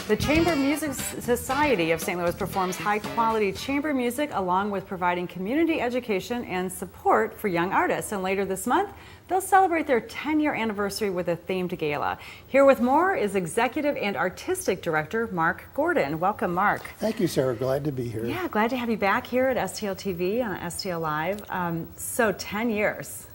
The Chamber Music Society of St. Louis performs high-quality chamber music along with providing community education and support for young artists. And later this month, they'll celebrate their 10-year anniversary with a themed gala. Here with more is Executive and Artistic Director Marc Gordon. Welcome, Marc. Thank you, Sarah. Glad to be here. Yeah, glad to have you back here at STL TV on STL Live. So 10 years,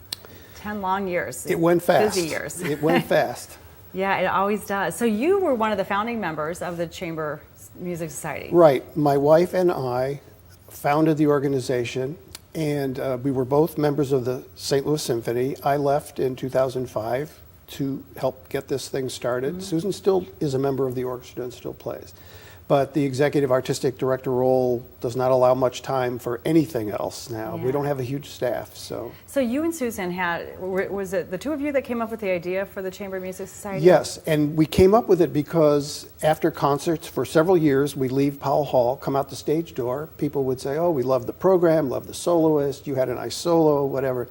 10 long years. It went fast. Busy years. It went fast. Yeah, it always does. So you were one of the founding members of the Chamber Music Society. Right. My wife and I founded the organization, and we were both members of the St. Louis Symphony. I left in 2005 to help get this thing started. Susan still is a member of the orchestra and still plays. But the executive artistic director role does not allow much time for anything else now. Yeah. We don't have a huge staff, so. So you and Susan was it the two of you that came up with the idea for the Chamber Music Society? Yes, and we came up with it because after concerts for several years, we'd leave Powell Hall, come out the stage door, people would say, oh, we love the program, love the soloist, you had a nice solo, whatever.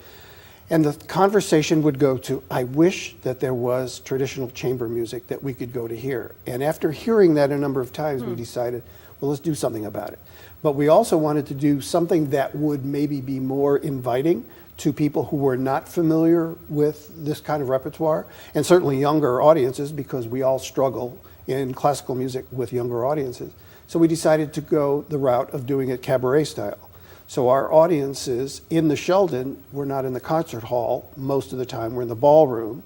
And the conversation would go to, I wish that there was traditional chamber music that we could go to hear. And after hearing that a number of times, we decided, well, let's do something about it. But we also wanted to do something that would maybe be more inviting to people who were not familiar with this kind of repertoire, and certainly younger audiences, because we all struggle in classical music with younger audiences. So we decided to go the route of doing it cabaret style. So our audiences in the Sheldon, we're not in the concert hall most of the time, we're in the ballroom,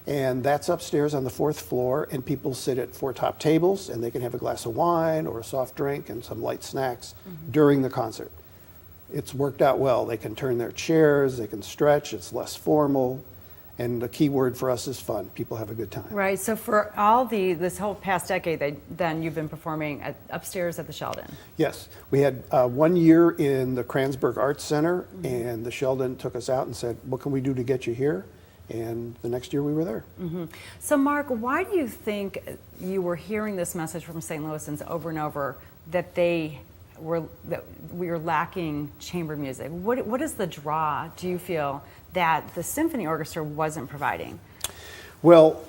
and that's upstairs on the 4th floor, and people sit at 4 top tables, and they can have a glass of wine or a soft drink and some light snacks during the concert. It's worked out well. They can turn their chairs, they can stretch, it's less formal, and the key word for us is fun. People have a good time. Right, so for all this whole past decade, then you've been performing upstairs at the Sheldon. Yes, we had 1 year in the Kransberg Arts Center, and the Sheldon took us out and said, what can we do to get you here? And the next year we were there. So Marc, why do you think you were hearing this message from St. Louisans over and over that we were lacking chamber music? What is the draw, do you feel, that the symphony orchestra wasn't providing? Well,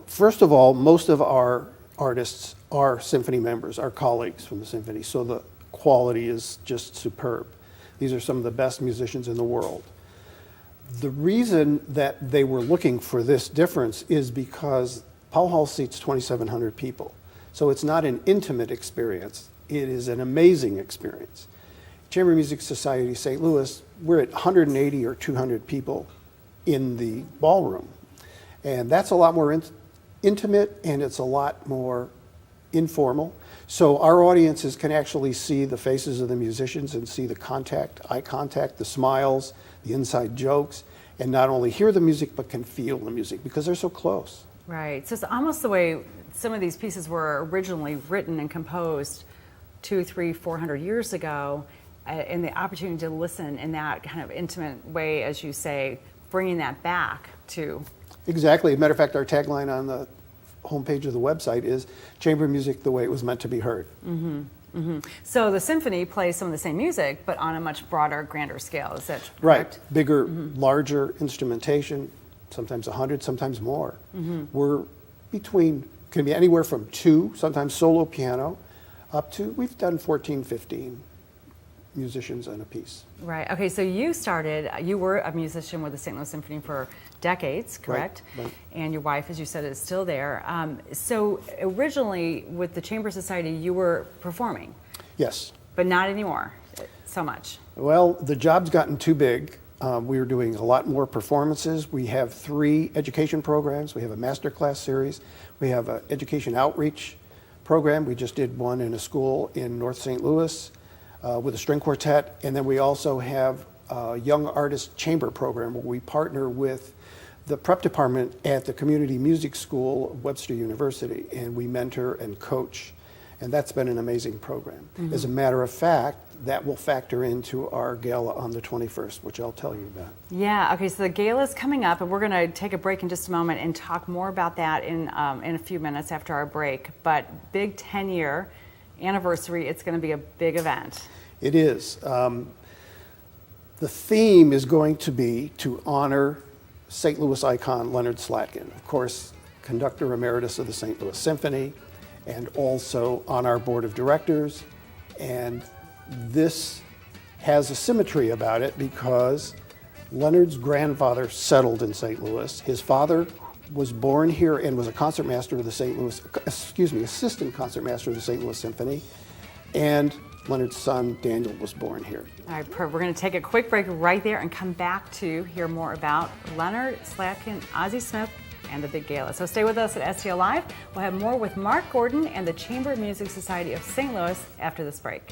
first of all, most of our artists are symphony members, our colleagues from the symphony, so the quality is just superb. These are some of the best musicians in the world. The reason that they were looking for this difference is because Powell Hall seats 2,700 people, so it's not an intimate experience. It is an amazing experience. Chamber Music Society St. Louis, we're at 180 or 200 people in the ballroom. And that's a lot more intimate, and it's a lot more informal. So our audiences can actually see the faces of the musicians and see the contact, eye contact, the smiles, the inside jokes, and not only hear the music, but can feel the music because they're so close. Right, so it's almost the way some of these pieces were originally written and composed 200, 300, 400 years ago, and the opportunity to listen in that kind of intimate way, as you say, bringing that back to... Exactly. As a matter of fact, our tagline on the homepage of the website is chamber music the way it was meant to be heard. So the symphony plays some of the same music, but on a much broader, grander scale. Is that correct? Right. Bigger, larger instrumentation, sometimes 100, sometimes more. We're can be anywhere from 2, sometimes solo piano, up to, we've done 14, 15 musicians on a piece. Right. Okay, so you were a musician with the St. Louis Symphony for decades, correct? Right. And your wife, as you said, is still there. So originally, with the Chamber Society, you were performing. Yes. But not anymore so much. Well, the job's gotten too big. We were doing a lot more performances. We have 3 education programs. We have a masterclass series. We have an education outreach program. We just did one in a school in North St. Louis with a string quartet. And then we also have a young artist chamber program where we partner with the prep department at the Community Music School of Webster University, and we mentor and coach. And that's been an amazing program. As a matter of fact, that will factor into our gala on the 21st, which I'll tell you about. Yeah, okay, so the gala is coming up, and we're going to take a break in just a moment and talk more about that in a few minutes after our break. But big 10-year anniversary, it's going to be a big event. It is. The theme is going to be to honor St. Louis icon Leonard Slatkin, of course, conductor emeritus of the St. Louis Symphony, and also on our board of directors. And this has a symmetry about it because Leonard's grandfather settled in St. Louis. His father was born here and was a concertmaster of the St. Louis, assistant concertmaster of the St. Louis Symphony. And Leonard's son, Daniel, was born here. All right, we're going to take a quick break right there and come back to hear more about Leonard Slatkin, Ozzie Smith, and the Big Gala. So stay with us at STL Live. We'll have more with Marc Gordon and the Chamber Music Society of St. Louis after this break.